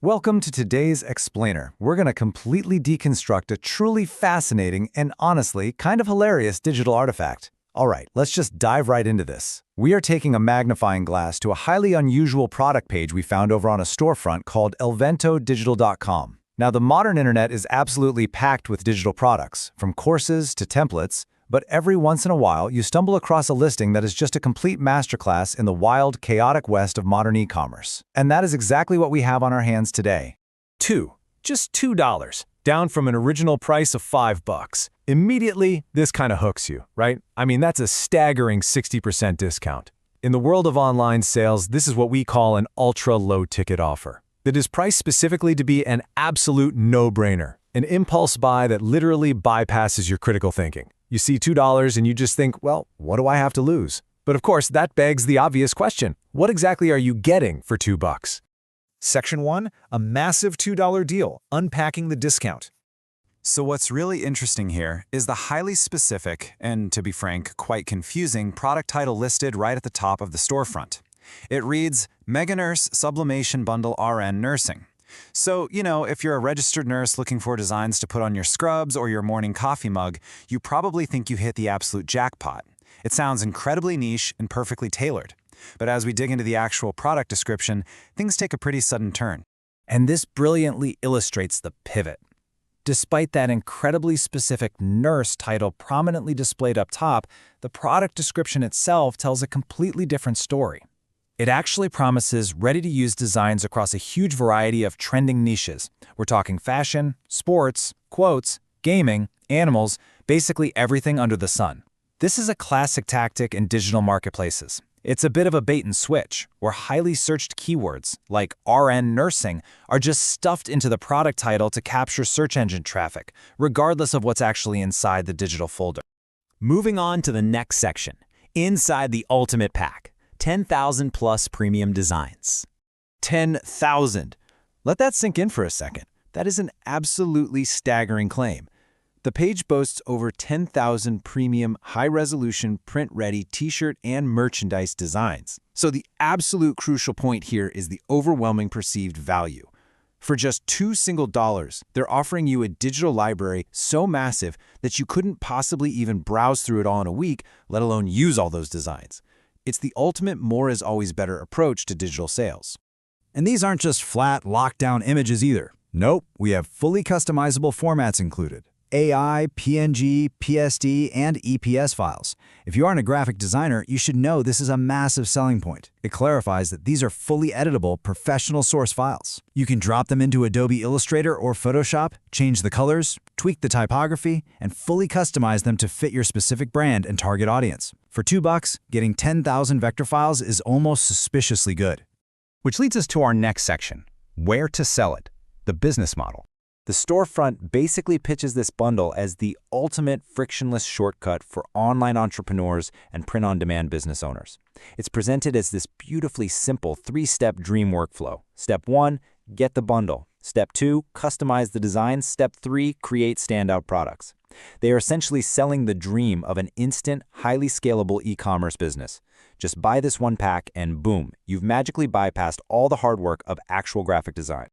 Welcome to today's Explainer. We're going to completely deconstruct a truly fascinating and honestly kind of hilarious digital artifact. All right, let's just dive right into this. We are taking a magnifying glass to a highly unusual product page we found over on a storefront called ElvantoDigital.com. Now, the modern internet is absolutely packed with digital products, from courses to templates, but every once in a while, you stumble across a listing that is just a complete masterclass in the wild, chaotic west of modern e-commerce. And that is exactly what we have on our hands today. Just $2, down from an original price of $5. Immediately, this kind of hooks you, right? I mean, that's a staggering 60% discount. In the world of online sales, this is what we call an ultra-low ticket offer that is priced specifically to be an absolute no-brainer, an impulse buy that literally bypasses your critical thinking. You see $2 and you just think, well, what do I have to lose? But of course, that begs the obvious question. What exactly are you getting for $2? Section 1, a massive $2 deal, unpacking the discount. So what's really interesting here is the highly specific, and to be frank, quite confusing product title listed right at the top of the storefront. It reads, Mega Nurse Sublimation Bundle RN Nursing. So, if you're a registered nurse looking for designs to put on your scrubs or your morning coffee mug, you probably think you hit the absolute jackpot. It sounds incredibly niche and perfectly tailored. But as we dig into the actual product description, things take a pretty sudden turn. And this brilliantly illustrates the pivot. Despite that incredibly specific nurse title prominently displayed up top, the product description itself tells a completely different story. It actually promises ready-to-use designs across a huge variety of trending niches. We're talking fashion, sports, quotes, gaming, animals, basically everything under the sun. This is a classic tactic in digital marketplaces. It's a bit of a bait and switch, where highly searched keywords, like RN nursing, are just stuffed into the product title to capture search engine traffic, regardless of what's actually inside the digital folder. Moving on to the next section, inside the ultimate pack. 10,000 plus premium designs. 10,000. Let that sink in for a second. That is an absolutely staggering claim. The page boasts over 10,000 premium, high-resolution, print-ready t-shirt and merchandise designs. So the absolute crucial point here is the overwhelming perceived value. For just $2 single, they're offering you a digital library so massive that you couldn't possibly even browse through it all in a week, let alone use all those designs. It's the ultimate more is always better approach to digital sales. And these aren't just flat, locked-down images either. Nope, we have fully customizable formats included. AI, PNG, PSD, and EPS files. If you aren't a graphic designer, you should know this is a massive selling point. It clarifies that these are fully editable, professional source files. You can drop them into Adobe Illustrator or Photoshop, change the colors, tweak the typography, and fully customize them to fit your specific brand and target audience. For $2, getting 10,000 vector files is almost suspiciously good. Which leads us to our next section, where to sell it, the business model. The storefront basically pitches this bundle as the ultimate frictionless shortcut for online entrepreneurs and print-on-demand business owners. It's presented as this beautifully simple three-step dream workflow. Step 1, get the bundle. Step 2, customize the design. Step 3, create standout products. They are essentially selling the dream of an instant, highly scalable e-commerce business. Just buy this one pack and boom, you've magically bypassed all the hard work of actual graphic design.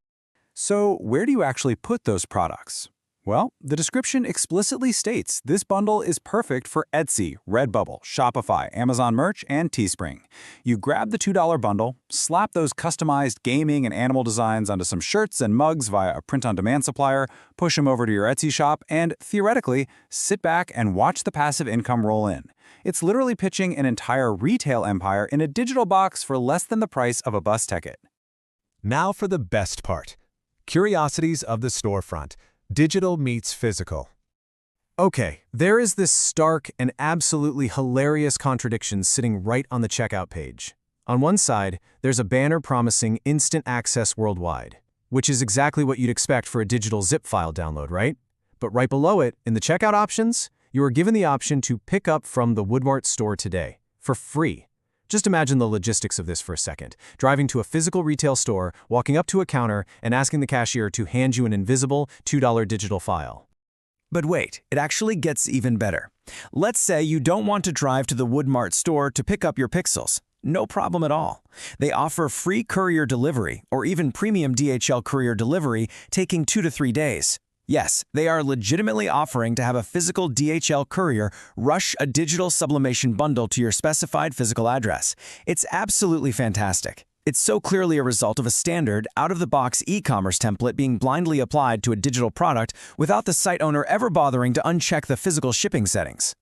So where do you actually put those products? Well, the description explicitly states this bundle is perfect for Etsy, Redbubble, Shopify, Amazon Merch, and Teespring. You grab the $2 bundle, slap those customized gaming and animal designs onto some shirts and mugs via a print-on-demand supplier, push them over to your Etsy shop, and theoretically, sit back and watch the passive income roll in. It's literally pitching an entire retail empire in a digital box for less than the price of a bus ticket. Now for the best part. Curiosities of the storefront. Digital meets physical. Okay, there is this stark and absolutely hilarious contradiction sitting right on the checkout page. On one side, there's a banner promising instant access worldwide, which is exactly what you'd expect for a digital zip file download, right? But right below it, in the checkout options, you are given the option to pick up from the Woodmart store today, for free. Just imagine the logistics of this for a second. Driving to a physical retail store, walking up to a counter, and asking the cashier to hand you an invisible $2 digital file. But wait, it actually gets even better. Let's say you don't want to drive to the Woodmart store to pick up your pixels. No problem at all. They offer free courier delivery or even premium DHL courier delivery taking 2 to 3 days. Yes, they are legitimately offering to have a physical DHL courier rush a digital sublimation bundle to your specified physical address. It's absolutely fantastic. It's so clearly a result of a standard, out-of-the-box e-commerce template being blindly applied to a digital product without the site owner ever bothering to uncheck the physical shipping settings.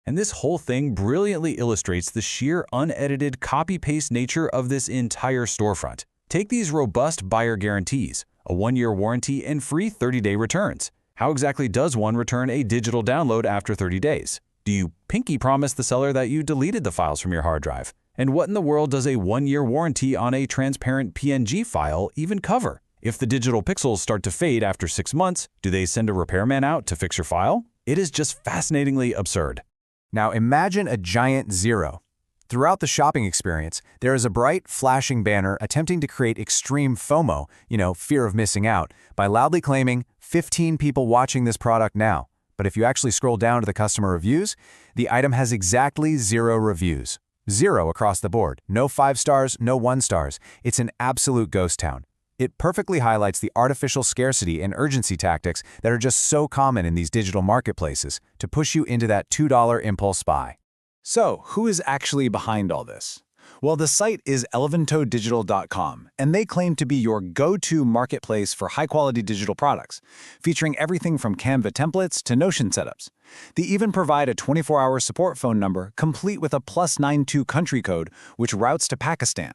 And this whole thing brilliantly illustrates the sheer unedited copy-paste nature of this entire storefront. Take these robust buyer guarantees, a 1-year warranty and free 30-day returns. How exactly does one return a digital download after 30 days? Do you pinky promise the seller that you deleted the files from your hard drive? And what in the world does a 1-year warranty on a transparent PNG file even cover? If the digital pixels start to fade after 6 months, do they send a repairman out to fix your file? It is just fascinatingly absurd. Now imagine a giant zero. Throughout the shopping experience, there is a bright, flashing banner attempting to create extreme FOMO, fear of missing out, by loudly claiming 15 people watching this product now. But if you actually scroll down to the customer reviews, the item has exactly 0 reviews. 0 across the board. No 5 stars, no 1 stars. It's an absolute ghost town. It perfectly highlights the artificial scarcity and urgency tactics that are just so common in these digital marketplaces to push you into that $2 impulse buy. So, who is actually behind all this? Well, the site is ElvantoDigital.com, and they claim to be your go-to marketplace for high-quality digital products, featuring everything from Canva Templates to Notion setups. They even provide a 24-hour support phone number, complete with a +92 country code, which routes to Pakistan.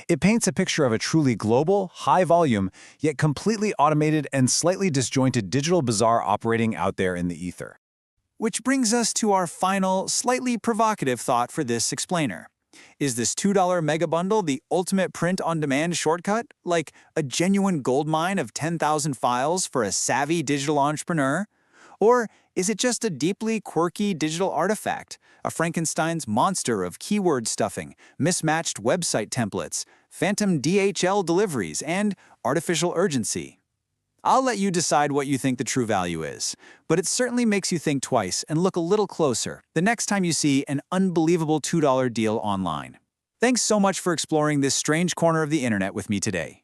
It paints a picture of a truly global, high-volume, yet completely automated and slightly disjointed digital bazaar operating out there in the ether. Which brings us to our final, slightly provocative thought for this explainer. Is this $2 mega bundle the ultimate print-on-demand shortcut? Like a genuine goldmine of 10,000 files for a savvy digital entrepreneur? Or is it just a deeply quirky digital artifact, a Frankenstein's monster of keyword stuffing, mismatched website templates, phantom DHL deliveries, and artificial urgency? I'll let you decide what you think the true value is, but it certainly makes you think twice and look a little closer the next time you see an unbelievable $2 deal online. Thanks so much for exploring this strange corner of the internet with me today.